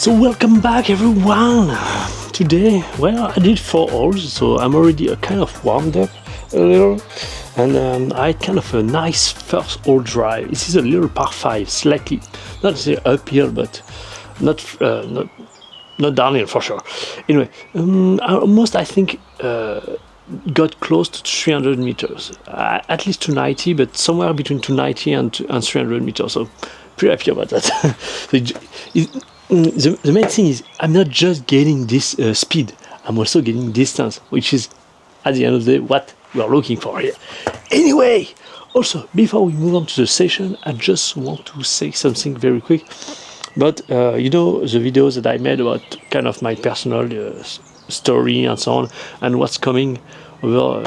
So welcome back everyone! Today, well, I did 4 holes, so I'm already kind of warmed up a little, and I had kind of a nice first hole drive. This is a little par 5, slightly, not say uphill, but not downhill for sure. Anyway, I almost, I think, got close to 300 meters, at least 290, but somewhere between 290 and 300 meters, so pretty happy about that. The main thing is I'm not just getting this speed, I'm also getting distance, which is at the end of the day what we are looking for here. Anyway, also before we move on to the session, I just want to say something very quick. But you know, the videos that I made about kind of my personal story and so on, and what's coming over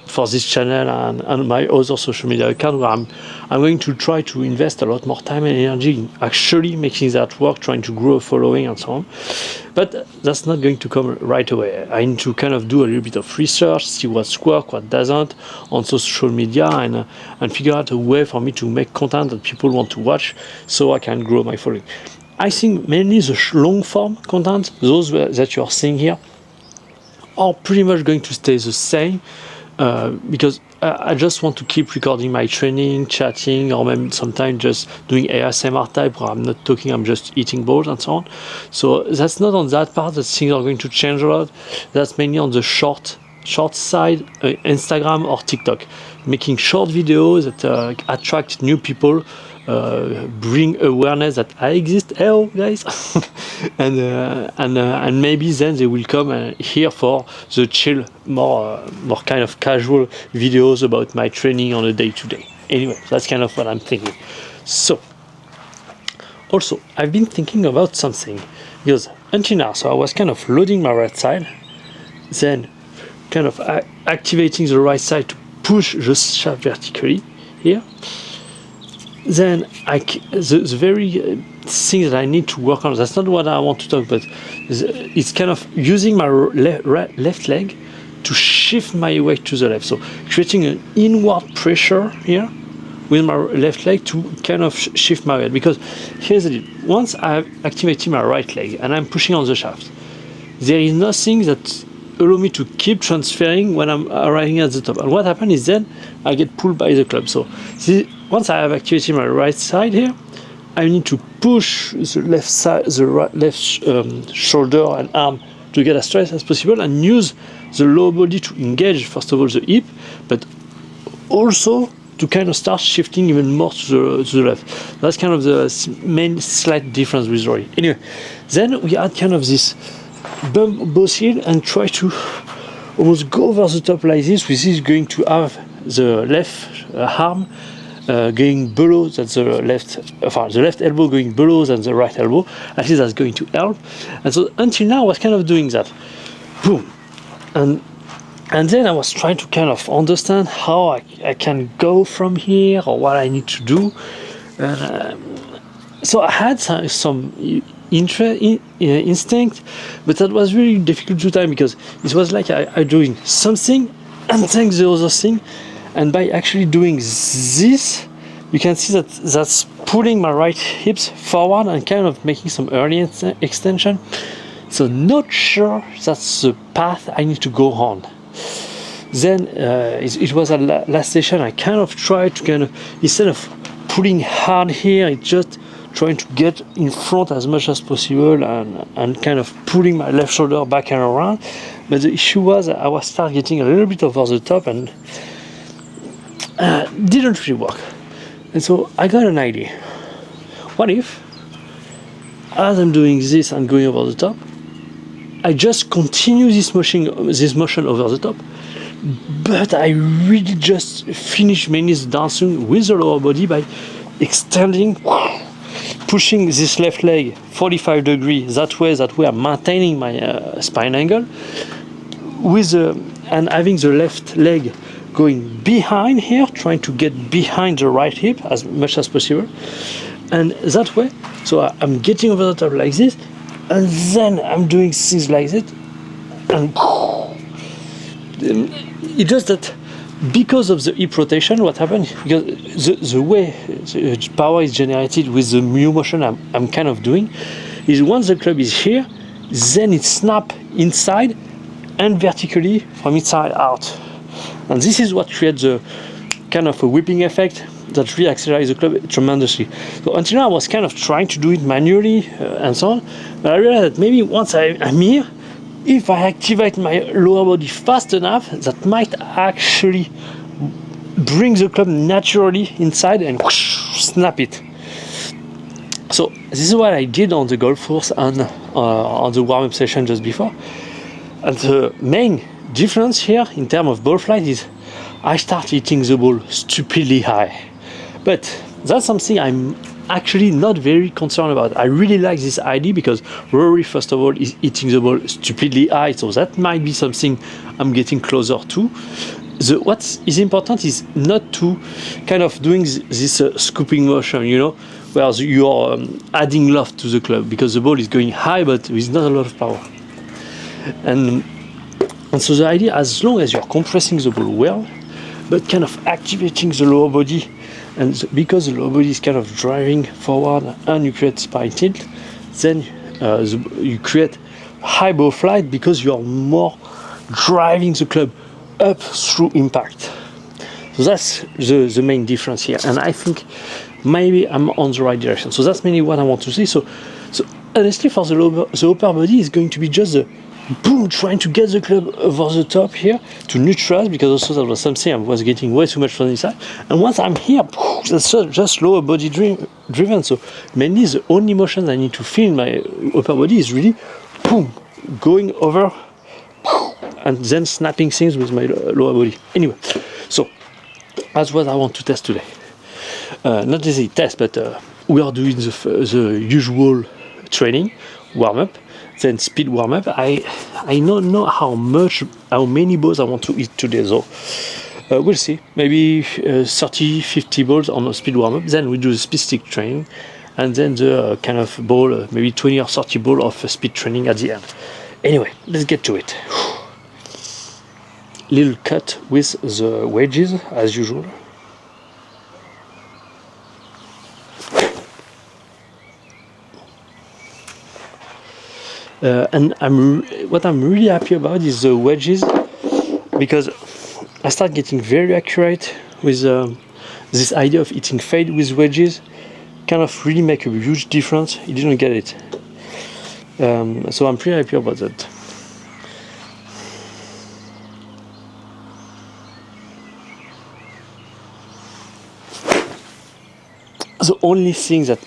for this channel and my other social media account, where I'm going to try to invest a lot more time and energy in actually making that work, trying to grow a following and so on. But that's not going to come right away. I need to kind of do a little bit of research, see what's work, what doesn't on social media, and figure out a way for me to make content that people want to watch so I can grow my following. I think mainly the long form content, those that you are seeing here, are pretty much going to stay the same, because I just want to keep recording my training, chatting, or maybe sometimes just doing ASMR type where I'm not talking, I'm just eating balls and so on. So that's not on that part that things are going to change a lot. That's mainly on the short side, Instagram or TikTok, making short videos that attract new people, bring awareness that I exist. Hello guys. and maybe then they will come here for the chill, more kind of casual videos about my training on a day-to-day. Anyway, that's kind of what I'm thinking. So also I've been thinking about something, because until now, so I was kind of loading my right side, then kind of activating the right side to push the shaft vertically here. Then the very thing that I need to work on, that's not what I want to talk about, it's kind of using my left leg to shift my weight to the left, so creating an inward pressure here with my left leg to kind of shift my weight. Because here's the deal, once I've activated my right leg and I'm pushing on the shaft, there is nothing that allow me to keep transferring when I'm arriving at the top. And what happens is then I get pulled by the club. So once I have activated my right side here, I need to push the left side, left shoulder and arm to get as straight as possible, and use the lower body to engage first of all the hip, but also to kind of start shifting even more to the left. That's kind of the main slight difference with Rory. Anyway, then we add kind of this bump both heel and try to almost go over the top like this. This is going to have the left arm going below than the left elbow going below than the right elbow. At least that's going to help. And so until now I was kind of doing that. Boom. And then I was trying to kind of understand how I can go from here, or what I need to do. So I had some instinct, but that was really difficult to time, because it was like I doing something and then the other thing, and by actually doing this, you can see that that's pulling my right hips forward and kind of making some early extension. So not sure that's the path I need to go on. Then it was a last session, I kind of tried to kind of, instead of pulling hard here, it just trying to get in front as much as possible and kind of pulling my left shoulder back and around. But the issue was I was start getting a little bit over the top and didn't really work. And so I got an idea. What if, as I'm doing this and going over the top, I just continue this motion over the top, but I really just finish mainly the downswing with the lower body by extending, pushing this left leg 45 degrees that way I'm maintaining my spine angle, with and having the left leg going behind here, trying to get behind the right hip as much as possible, and that way, so I'm getting over the top like this, and then I'm doing things like that, and it's just that because of the hip rotation, what happened, because the way the power is generated with the mu motion I'm kind of doing, is once the club is here, then it snaps inside and vertically from inside out. And this is what creates a kind of a whipping effect that really accelerates the club tremendously. So until now I was kind of trying to do it manually and so on, but I realized that maybe once I'm here, if I activate my lower body fast enough, that might actually bring the club naturally inside and whoosh, snap it. So this is what I did on the golf course and on the warm-up session just before. And the main difference here in terms of ball flight is I start hitting the ball stupidly high. But that's something I'm actually not very concerned about. I really like this idea because Rory, first of all, is hitting the ball stupidly high, so that might be something I'm getting closer to. What is important is not to kind of doing this scooping motion, you know, where you're adding loft to the club because the ball is going high but with not a lot of power. And so the idea, as long as you're compressing the ball well, but kind of activating the lower body, and because the lower body is kind of driving forward and you create spine tilt, then you create high ball flight because you're more driving the club up through impact. So that's the main difference here, and I think maybe I'm on the right direction. So that's mainly what I want to see. So honestly, for the upper body is going to be just the boom, trying to get the club over the top here to neutralize, because also that was something I was getting way too much from the inside. And once I'm here, that's just lower body driven. So mainly the only motion I need to feel in my upper body is really boom, going over and then snapping things with my lower body. Anyway, so that's what I want to test today. Not easy test, but we are doing the usual training, warm-up, then speed warm-up. I don't know how many balls I want to hit today, so we'll see. Maybe 30-50 balls on a speed warm-up, then we do the speed stick training, and then the kind of ball, maybe 20 or 30 ball of speed training at the end. Anyway, let's get to it. Little cut with the wedges as usual. And what I'm really happy about is the wedges, because I start getting very accurate with this idea of hitting fade with wedges. Kind of really make a huge difference. You didn't get it, so I'm pretty happy about that. The only thing that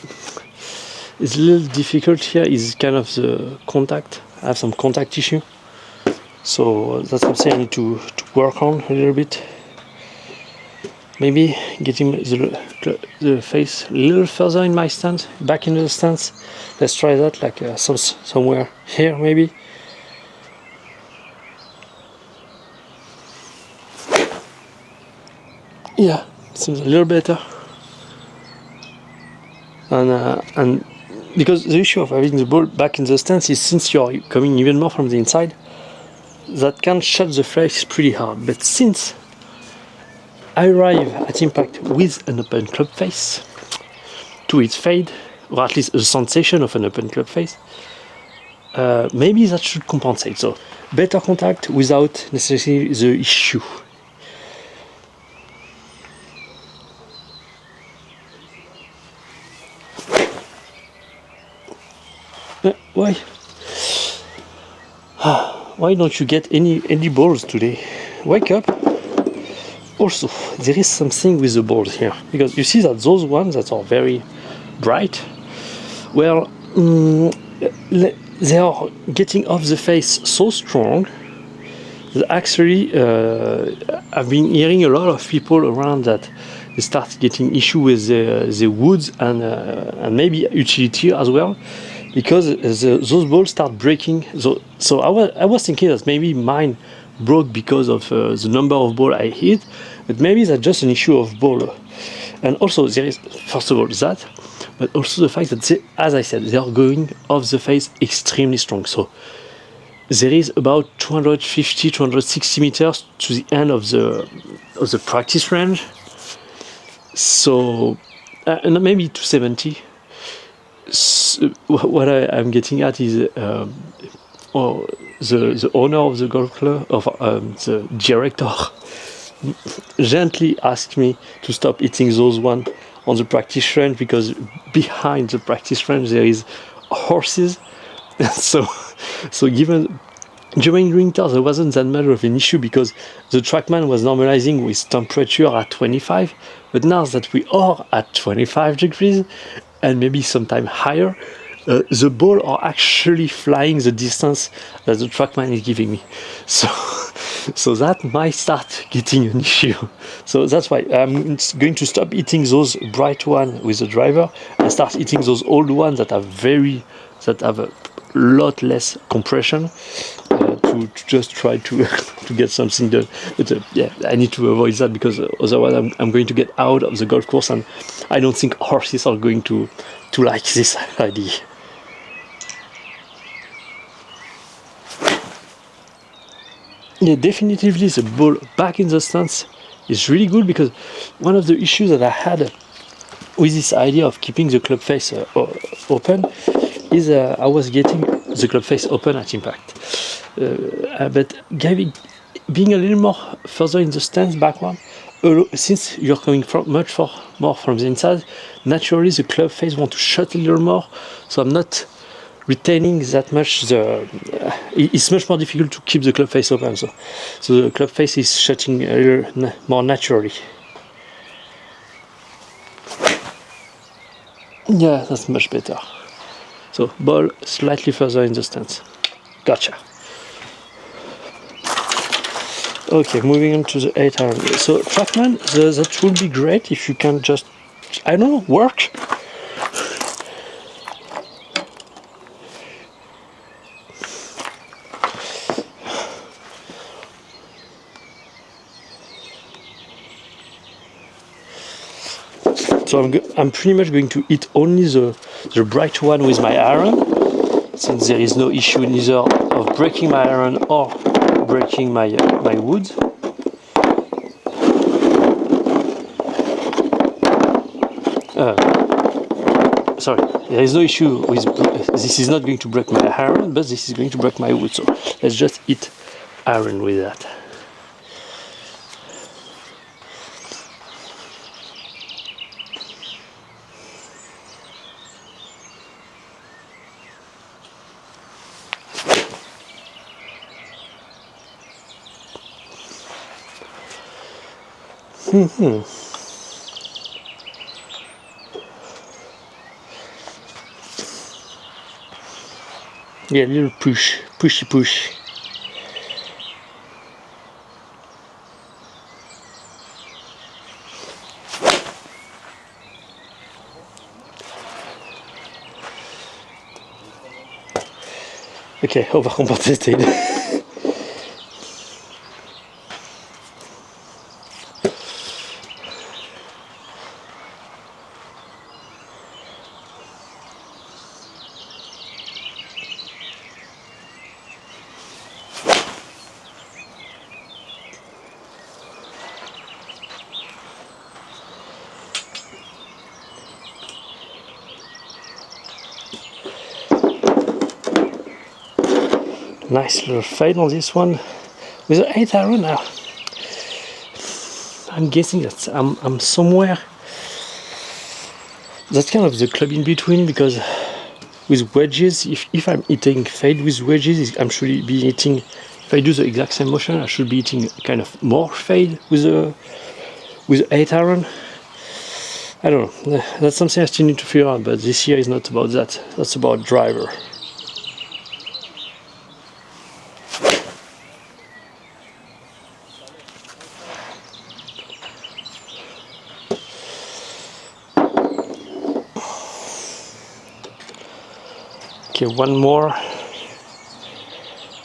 is a little difficult here is kind of the contact. I have some contact issue, so that's something I need to work on a little bit. Maybe getting the face a little further in my stance, back into the stance. Let's try that, like somewhere here maybe. Yeah, seems a little better. And because the issue of having the ball back in the stance is, since you're coming even more from the inside, that can shut the face pretty hard. But since I arrive at impact with an open club face to its fade, or at least a sensation of an open club face, maybe that should compensate. So better contact without necessarily the issue. Why? Why don't you get any balls today? Wake up. Also, there is something with the balls here, because you see that those ones that are very bright, well, they are getting off the face so strong that actually I've been hearing a lot of people around that they start getting issue with the woods and maybe utility as well, because those balls start breaking. So I was thinking that maybe mine broke because of the number of ball I hit, but maybe that's just an issue of ball. And also there is, first of all, that, but also the fact that as I said, they are going off the face extremely strong. So there is about 250-260 meters to the end of the practice range. So and maybe 270. what I'm getting at is the owner of the golf club, of the director, gently asked me to stop eating those one on the practice range, because behind the practice range there is horses. So given during winter there wasn't that much of an issue, because the TrackMan was normalizing with temperature at 25, but now that we are at 25 degrees and maybe sometime higher, the ball are actually flying the distance that the TrackMan is giving me. So that might start getting an issue. So that's why I'm going to stop eating those bright ones with the driver and start eating those old ones that have a lot less compression, to just try to to get something done. But yeah, I need to avoid that, because otherwise I'm going to get out of the golf course, and I don't think horses are going to like this idea. Yeah, definitively the ball back in the stance is really good, because one of the issues that I had with this idea of keeping the club face open is I was getting the club face open at impact, but being a little more further in the stance backward, since you're coming much more from the inside, naturally the club face want to shut a little more, so I'm not retaining that much. It's much more difficult to keep the club face open, so the club face is shutting a little more naturally. Yeah, that's much better. So ball slightly further in the stance. Gotcha. Okay, moving on to the 8 iron. So TrackMan, that would be great if you can just, I don't know, work. So I'm pretty much going to eat only the bright one with my iron, since there is no issue neither of breaking my iron or breaking my wood. Sorry, there is no issue with this. Is not going to break my iron, but this is going to break my wood. So let's just eat iron with that. Yeah, a little pushy. Ok, overcompensated. Nice little fade on this one with an 8 iron now. I'm guessing that I'm somewhere. That's kind of the club in between, because with wedges, if I'm hitting fade with wedges, I'm should be hitting. If I do the exact same motion, I should be hitting kind of more fade with 8 iron. I don't know. That's something I still need to figure out. But this year is not about that. That's about driver. Okay, one more,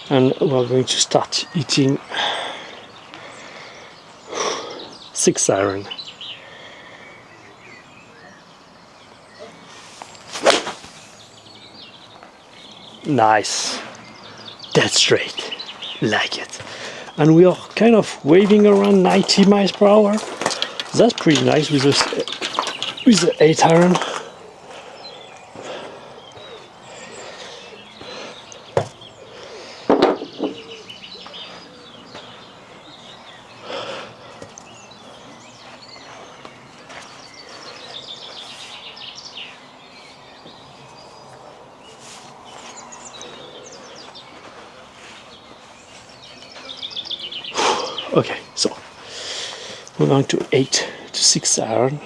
and we're going to start eating 6 iron. Nice, dead straight, like it. And we are kind of waving around 90 miles per hour. That's pretty nice with the 8 iron. Okay, so we're going to 8 to 6 iron.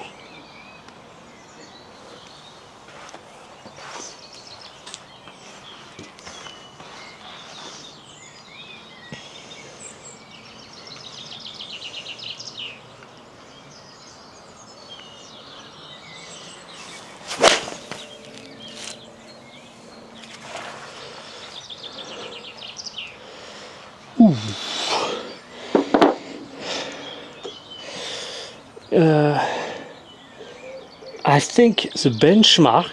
I think the benchmark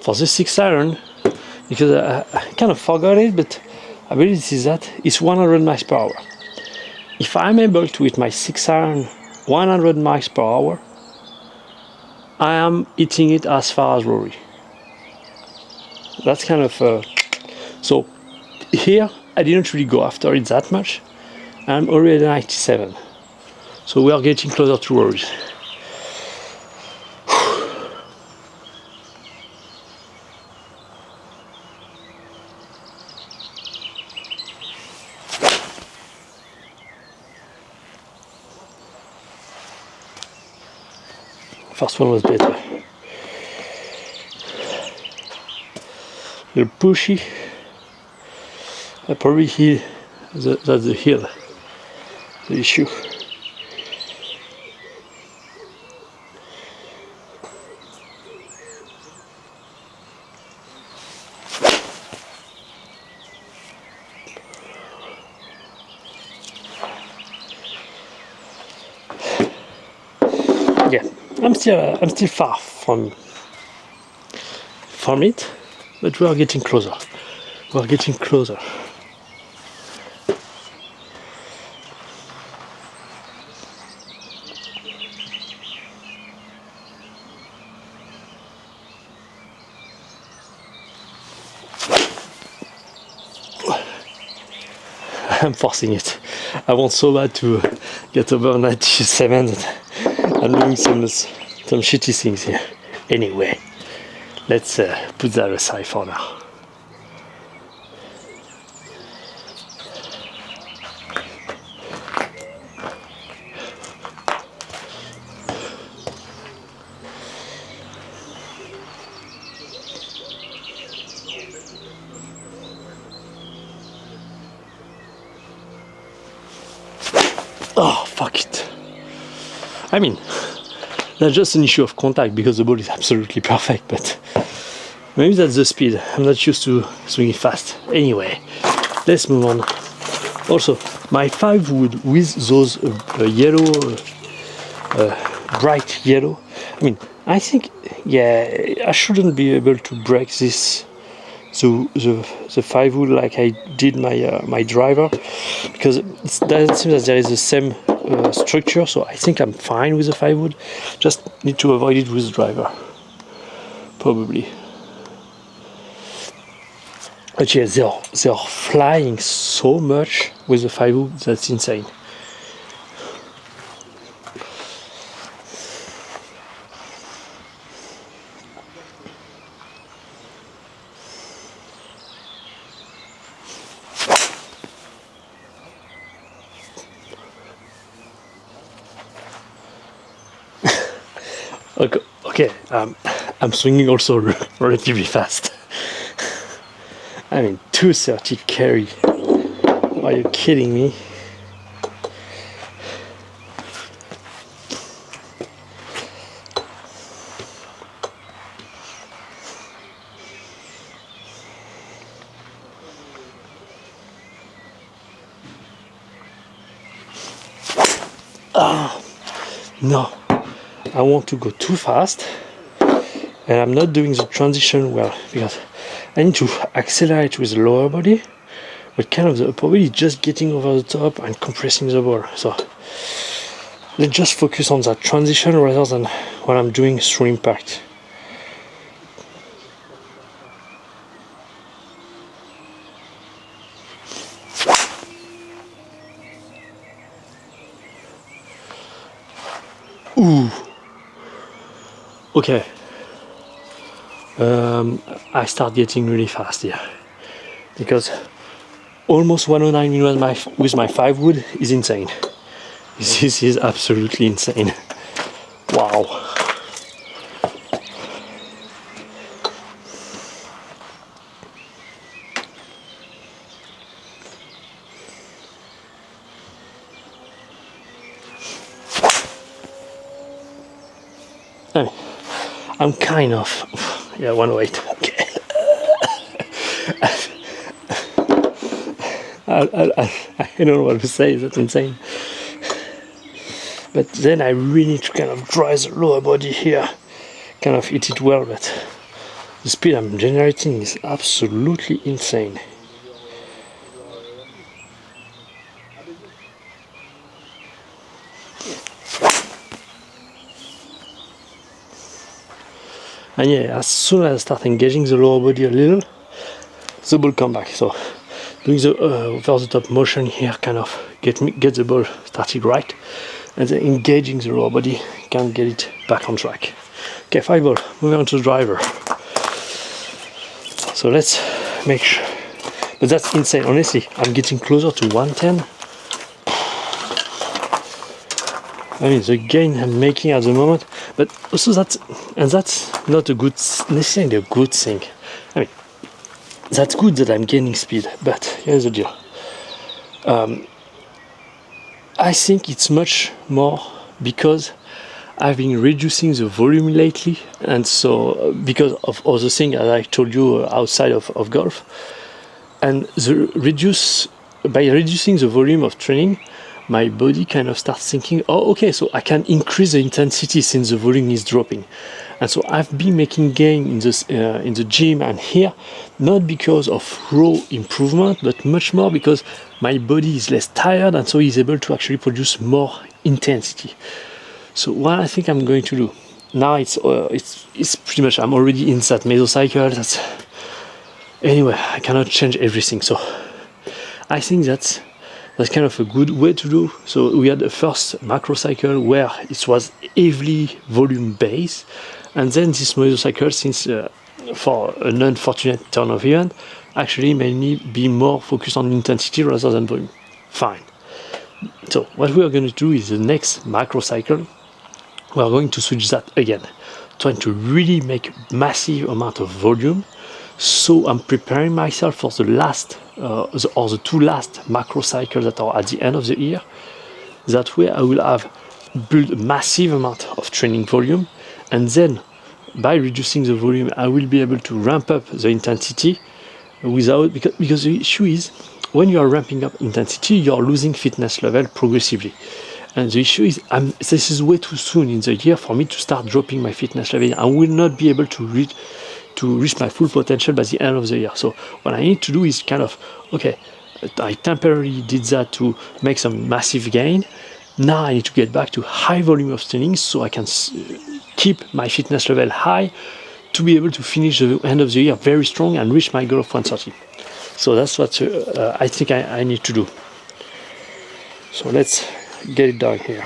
for the 6 iron, because I kind of forgot it, but I believe this is that, is 100 miles per hour. If I'm able to hit my 6 iron 100 miles per hour, I am hitting it as far as Rory. That's kind of so here I didn't really go after it that much. I'm already at 97, so we are getting closer to Rory. First one was better. A little pushy. I probably hit that's the hill, the issue. Yeah, I'm still far from it, but we are getting closer. We are getting closer. I'm forcing it. I want so bad to get over 97 that I'm doing some shitty things here. Anyway, let's put that aside for now. Oh, fuck it. I mean, that's just an issue of contact because the ball is absolutely perfect, but maybe that's the speed. I'm not used to swinging fast. Anyway, let's move on. Also, my 5 wood with those yellow, bright yellow, I mean, I think, yeah, I shouldn't be able to break this, the 5 wood like I did my driver, because it doesn't seem that there is the same structure, so I think I'm fine with the 5 wood. Just need to avoid it with the driver, probably. But yeah, they're flying so much with the 5 wood, that's insane. Okay, I'm swinging also relatively fast. I mean, 230 carry. Are you kidding me? No, I want to go too fast, and I'm not doing the transition well because I need to accelerate with the lower body, but kind of the upper body just getting over the top and compressing the ball. So let's just focus on that transition rather than what I'm doing through impact. Ooh. Okay. I start getting really fast here because almost 109 with my 5 wood is insane. This is absolutely insane. Wow. I mean, I'm kind of, yeah, 108. Okay. I don't know what to say. That's insane. But then I really need to kind of dry the lower body here, kind of hit it well. But the speed I'm generating is absolutely insane. And yeah, as soon as I start engaging the lower body a little, the ball come back. So doing the over the top motion here kind of get the ball started right, and then engaging the lower body can get it back on track. Okay, 5 ball, moving on to the driver. So let's make sure, but that's insane, honestly. I'm getting closer to 110. I mean, the gain I'm making at the moment, but also that's not a good, necessarily a good thing. I mean, that's good that I'm gaining speed, but here's the deal. I think it's much more because I've been reducing the volume lately, and so because of other things, as I told you, outside of golf, and by reducing the volume of training, my body kind of starts thinking, oh, okay, so I can increase the intensity since the volume is dropping. And so I've been making gain in the gym and here, not because of raw improvement, but much more because my body is less tired, and so is able to actually produce more intensity. So what I think I'm going to do now, it's pretty much, I'm already in that mesocycle. That's, anyway, I cannot change everything. So I think that's kind of a good way to do. So we had the first macro cycle where it was heavily volume based, and then this mesocycle, since for an unfortunate turn of event, actually made me be more focused on intensity rather than volume. Fine. So what we are going to do is the next macro cycle, we are going to switch that again, trying to really make massive amount of volume. So I'm preparing myself for the last the 2 last macro cycles that are at the end of the year. That way I will have built a massive amount of training volume, and then by reducing the volume I will be able to ramp up the intensity without, because the issue is when you are ramping up intensity you are losing fitness level progressively. And the issue is this is way too soon in the year for me to start dropping my fitness level. I will not be able to reach my full potential by the end of the year. So what I need to do is kind of, okay, I temporarily did that to make some massive gain. Now I need to get back to high volume of training so I can keep my fitness level high to be able to finish the end of the year very strong and reach my goal of 130. So that's what I think I need to do. So let's get it done here.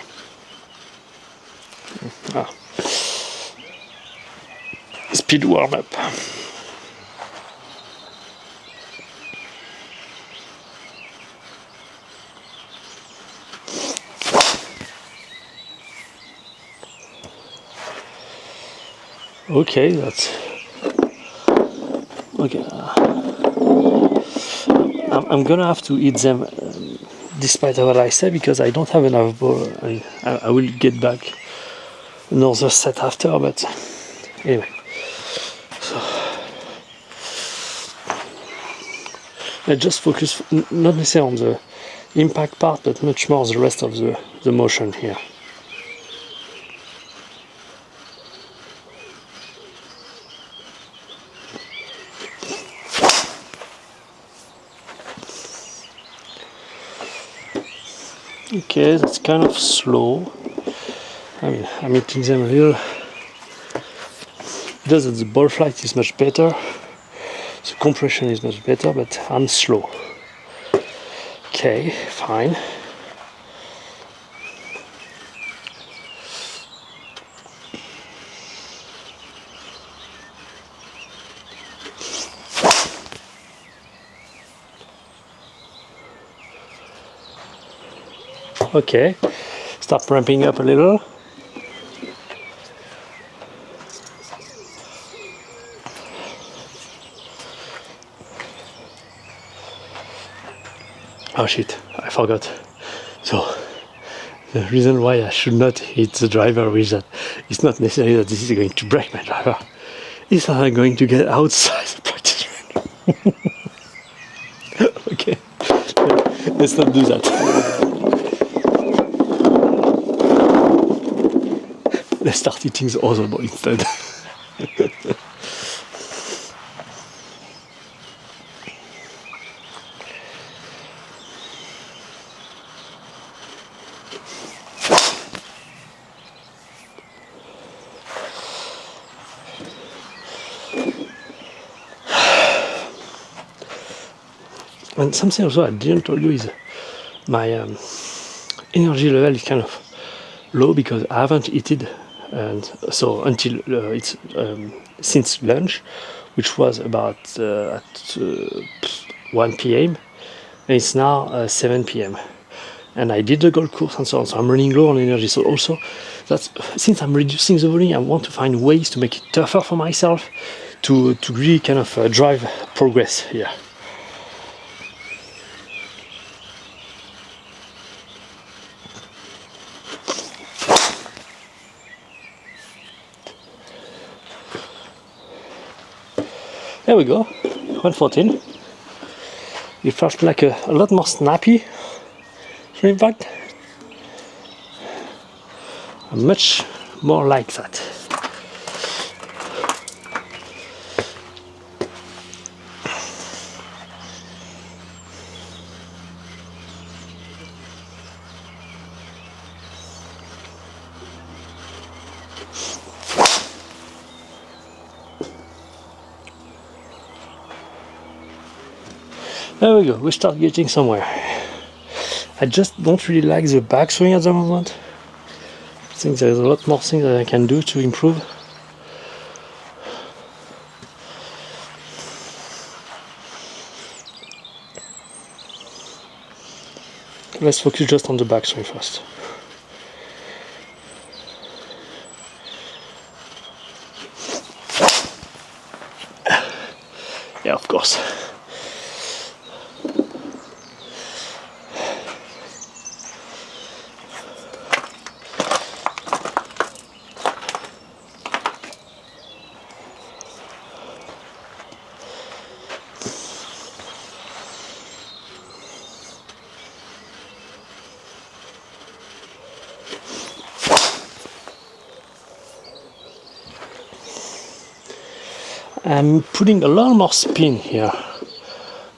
Speed warm up. Okay, that's okay. I'm gonna have to eat them despite what I said, because I don't have enough ball. I will get back another set after, but anyway. So I just focus not necessarily on the impact part, but much more the rest of the motion here. Okay, that's kind of slow. I mean, I'm hitting them a little. It does that the ball flight is much better, the compression is much better, but I'm slow. Okay, fine. Okay, start ramping up a little. Oh shit, I forgot. So the reason why I should not hit the driver is that it's not necessarily that this is going to break my driver. It's that I'm going to get outside the practice room. Okay, let's not do that. Let's start eating the other ball instead. And something also I didn't tell you is my energy level is kind of low because I haven't eaten, and so until it's since lunch, which was about at 1 p.m. and it's now 7 p.m. and I did the golf course and so on, so I'm running low on energy. So also, that's since I'm reducing the volume, I want to find ways to make it tougher for myself to really kind of drive progress here. There we go, 114. It felt like a lot more snappy. So in fact, I'm much more like that. There we go, we start getting somewhere. I just don't really like the backswing at the moment. I think there's a lot more things that I can do to improve. Let's focus just on the backswing first. Yeah, of course. I'm putting a lot more spin here. I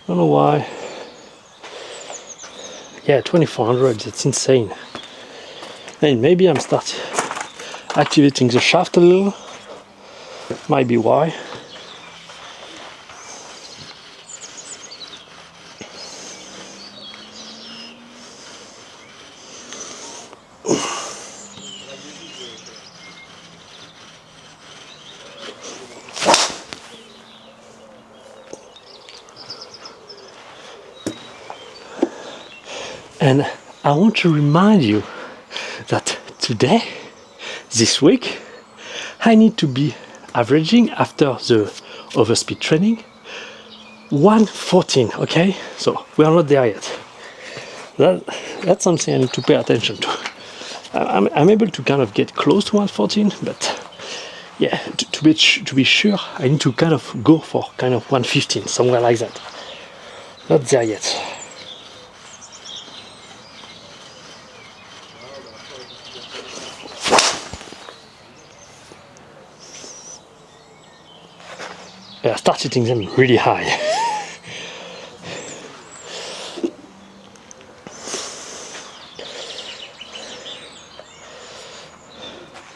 don't know why. Yeah, 2400, that's insane. And maybe I'm start activating the shaft a little. Might be why. And I want to remind you that today, this week, I need to be averaging after the overspeed training 114, okay? So we are not there yet. That's something I need to pay attention to. I'm able to kind of get close to 114, but yeah, to be sure, I need to kind of go for kind of 115, somewhere like that. Not there yet. Yeah, I start hitting them really high.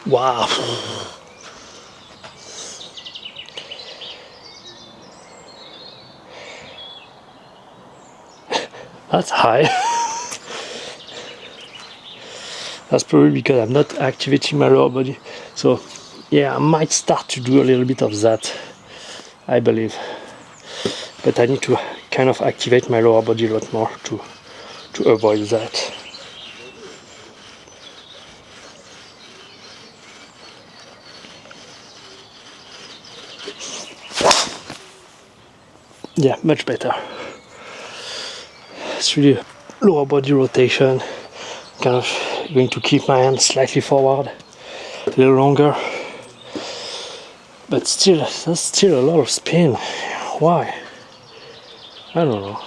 Wow. That's high. That's probably because I'm not activating my lower body. So yeah, I might start to do a little bit of that, I believe. But I need to kind of activate my lower body a lot more to avoid that. Yeah, much better. It's really lower body rotation. Kind of going to keep my hand slightly forward, a little longer. But still, that's still a lot of spin. Why? I don't know.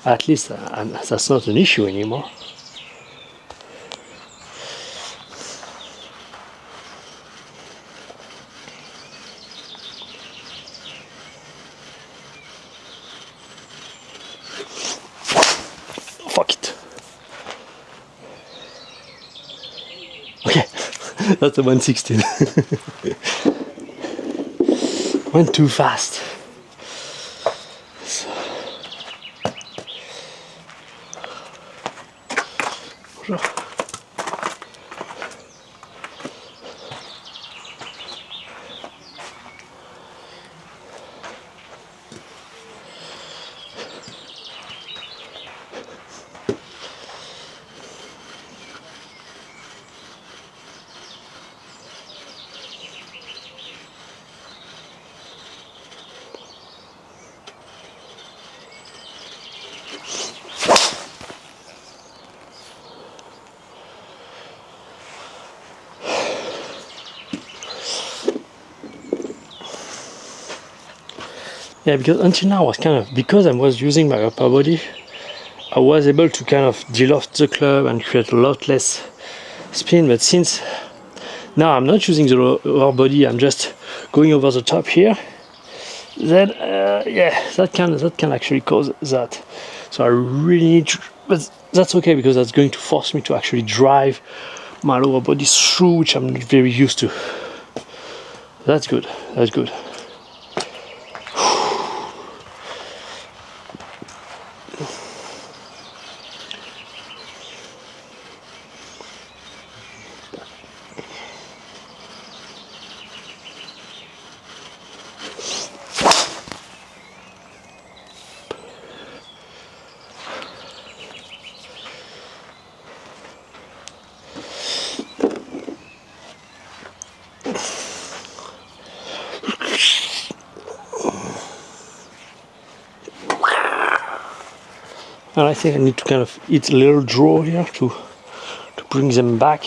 At least that's not an issue anymore. Fuck it. Okay, that's a 116. Went too fast. So. Yeah, because until now I was kind of, because I was using my upper body, I was able to kind of de-loft the club and create a lot less spin. But since now I'm not using the lower body, I'm just going over the top here, then yeah, that can actually cause that. So I really need to, but that's okay because that's going to force me to actually drive my lower body through, which I'm not very used to. That's good. That's good. And I think I need to kind of hit a little draw here to bring them back.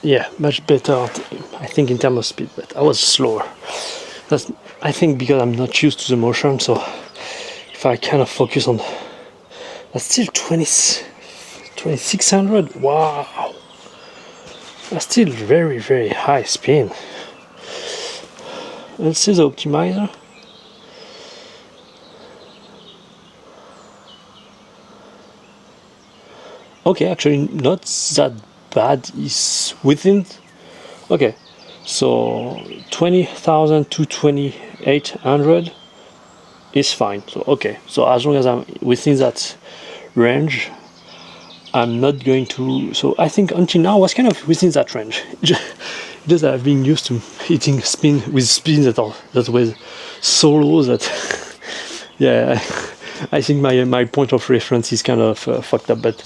Yeah, much better, I think, in terms of speed, but I was slower. That's, I think, because I'm not used to the motion, so if I kind of focus on, that's still 2600. Wow, that's still very, very high spin. Let's see the optimizer. Okay, actually not that bad. Is within. Okay, so 20,000 to 2,800 is fine. So okay, so as long as I'm within that range, I'm not going to. So I think until now I was kind of within that range. Just that I've been used to hitting spin with spins that was so low that yeah, I think my point of reference is kind of fucked up. But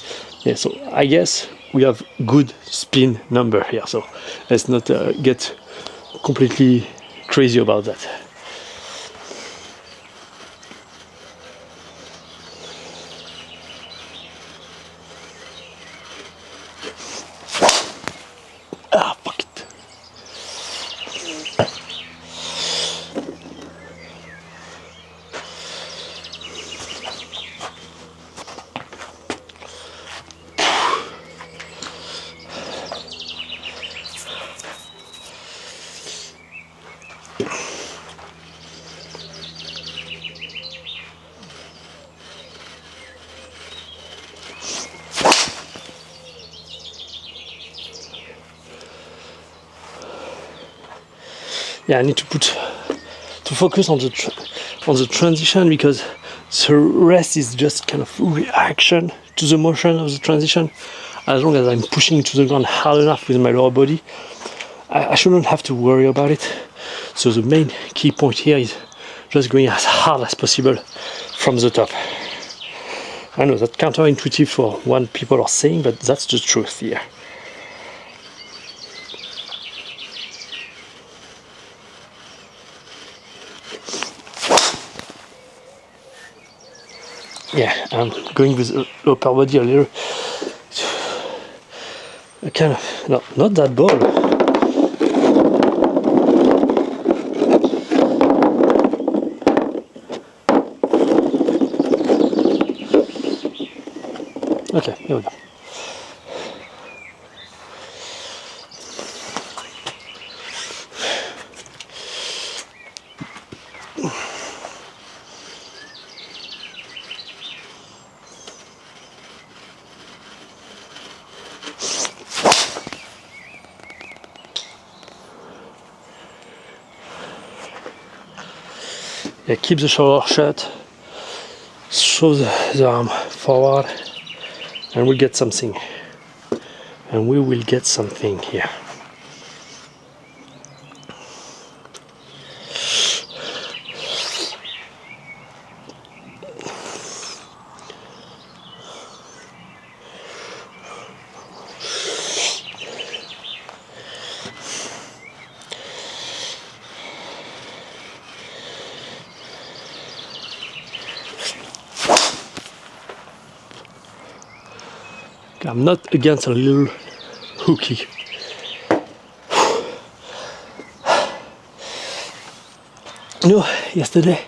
yeah, so I guess we have good spin number here. So let's not get completely crazy about that. Ah, fuck it. Yeah, I need to focus on the transition, because the rest is just kind of reaction to the motion of the transition. as long as I'm pushing to the ground hard enough with my lower body, I shouldn't have to worry about it. So the main key point here is just going as hard as possible from the top. I know that's counterintuitive for what people are saying, but that's the truth here. Yeah, I'm going with the upper body a little. Kind of, no, not that ball. Okay, here we go. Yeah, keep the shoulder shut, throw the arm forward, and we'll get something. And we will get something here. I'm not against a little hooky. You know, yesterday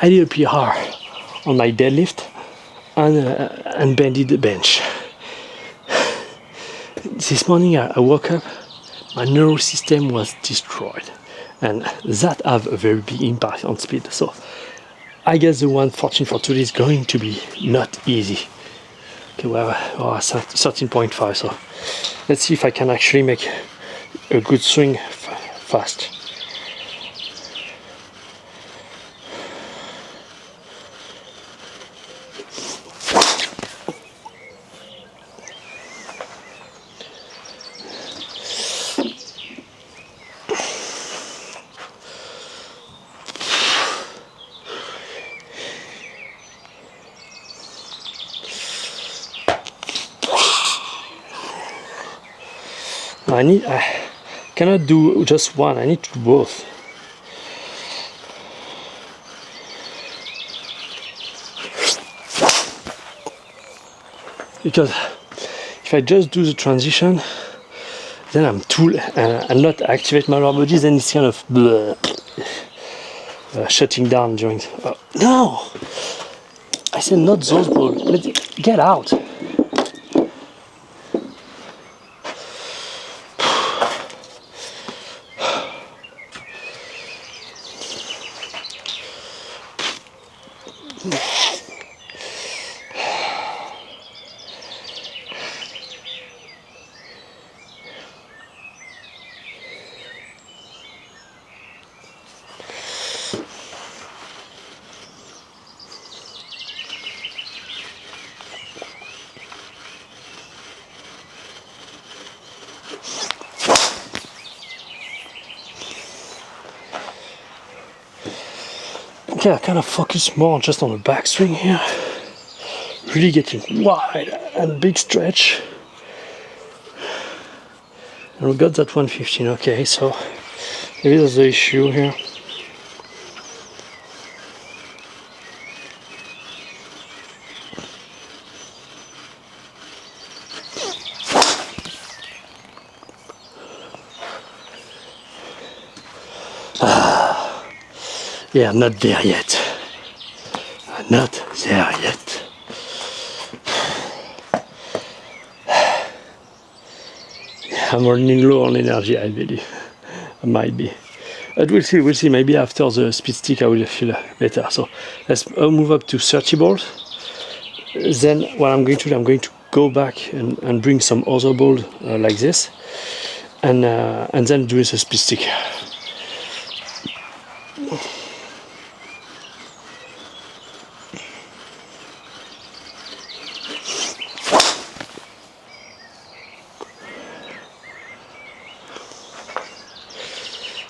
I did a PR on my deadlift and bended the bench. This morning I woke up, my nervous system was destroyed, and that have a very big impact on speed. So I guess the 114 for today is going to be not easy. Okay, we're at 13.5, so let's see if I can actually make a good swing fast. I cannot do just one, I need to do both. Because if I just do the transition, then I'm too and not activate my lower body, then it's kind of shutting down during. No, I said not those balls. Get out. Okay, I kind of focus more just on the backswing here. Really getting wide and big stretch. And we got that 115, okay, so maybe that's the issue here. Yeah, I'm not there yet. I'm not there yet. I'm running low on energy, I believe. I might be. But we'll see. Maybe after the speed stick I will feel better. So let's move up to 30 balls. Then what I'm going to go back and bring some other ball like this. And then do the speed stick.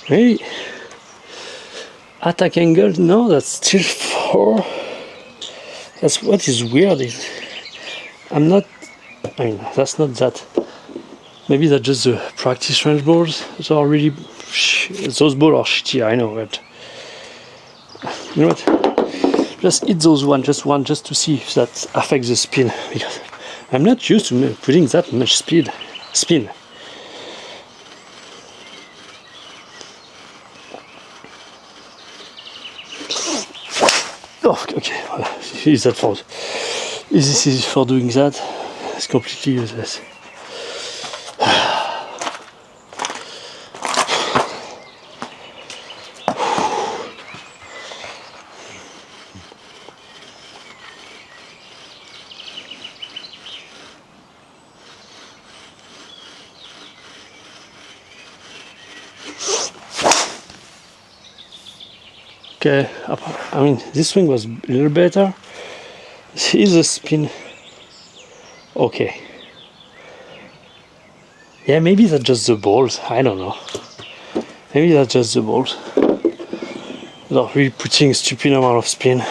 Hey, attack angle, no, that's still 4. That's what is weird is I'm not, I mean, that's not that. Maybe that's just the practice range balls. Those are really, those balls are shitty, I know, but you know what? Just hit those one just to see if that affects the spin, because I'm not used to putting that much spin. Oh, okay, is that for? Is this easy for doing that? It's completely useless. Okay, I mean, this swing was a little better. Here's a spin. Okay. Yeah, maybe that's just the balls. I don't know. Maybe that's just the balls. They're really putting a stupid amount of spin.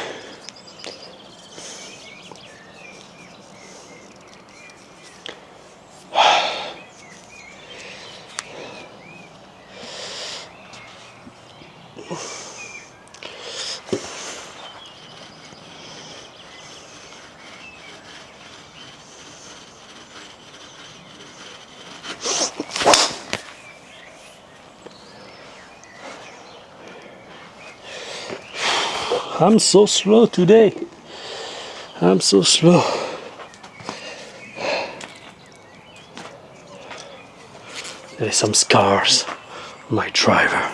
I'm so slow today. I'm so slow. There's some scars on my driver.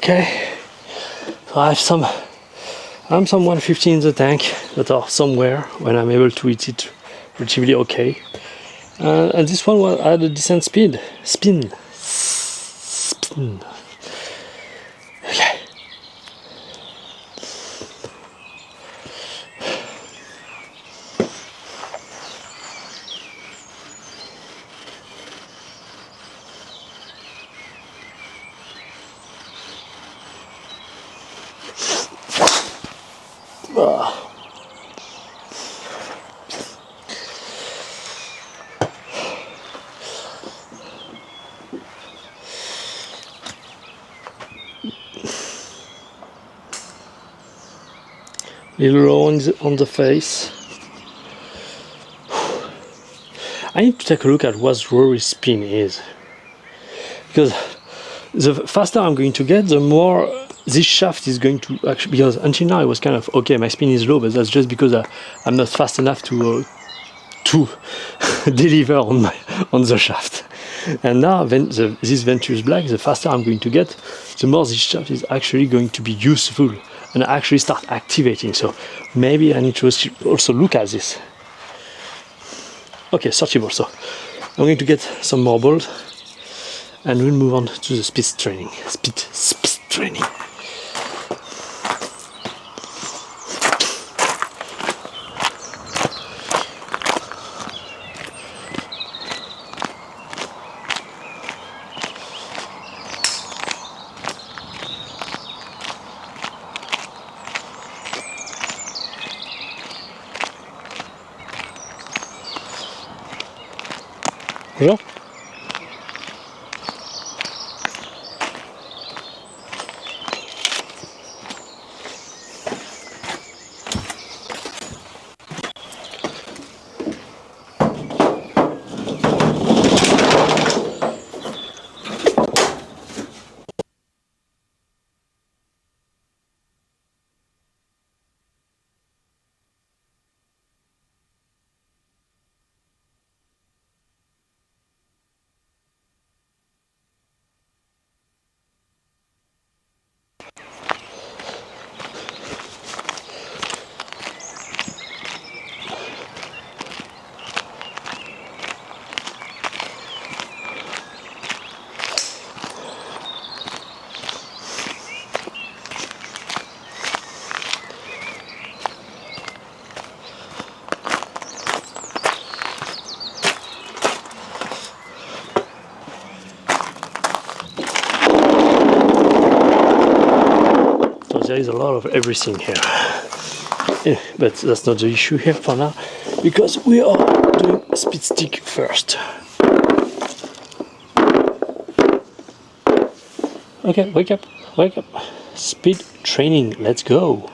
Okay, so I have some 150 in the tank that are somewhere when I'm able to hit it relatively okay. And this one had a decent speed. Spin. Okay. Little roll on the face. I need to take a look at what Rory's spin is, because the faster I'm going to get, the more this shaft is going to actually. Because until now it was kind of okay, my spin is low, but that's just because I'm not fast enough to deliver on the shaft. And now this Ventus Black, the faster I'm going to get, the more this shaft is actually going to be useful and actually start activating. So maybe I need to also look at this. Okay, 30 balls. So I'm going to get some more balls and we'll move on to the speed training. Speed training. Bonjour. is a lot of everything here. Yeah, but that's not the issue here for now, because we are doing speed stick first. Okay, wake up, wake up. Speed training, let's go.